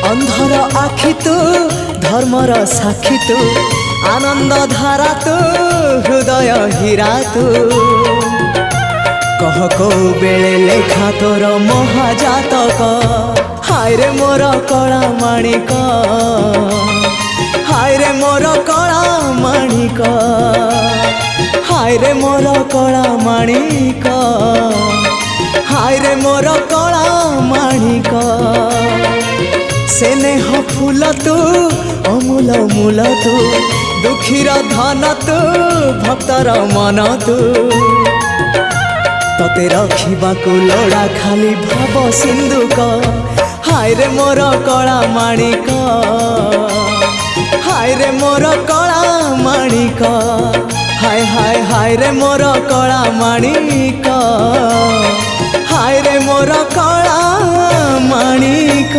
अंधर आखि तू धर्मर साक्षी तू आनंद धारा तू हृदय हीरा तू कह को बेले लेखा तोर महाजातक हाय रे मोर कला माणिक हाय रे मोर कला माणिक हाय रे मोर कला माणिक हाय रे मोर कला माणिक स्नेह फूल तू अमूल मूल तू दुखीर धन तू भक्तर मन तू तते रखिबाकू लोड़ा खाली भाव सिंधुक हाय रे मोर कला माणिक हाय रे मोर कला माणिक हाय हाय हाय रे मोर कला माणिक हाय रे मोर कला माणिक।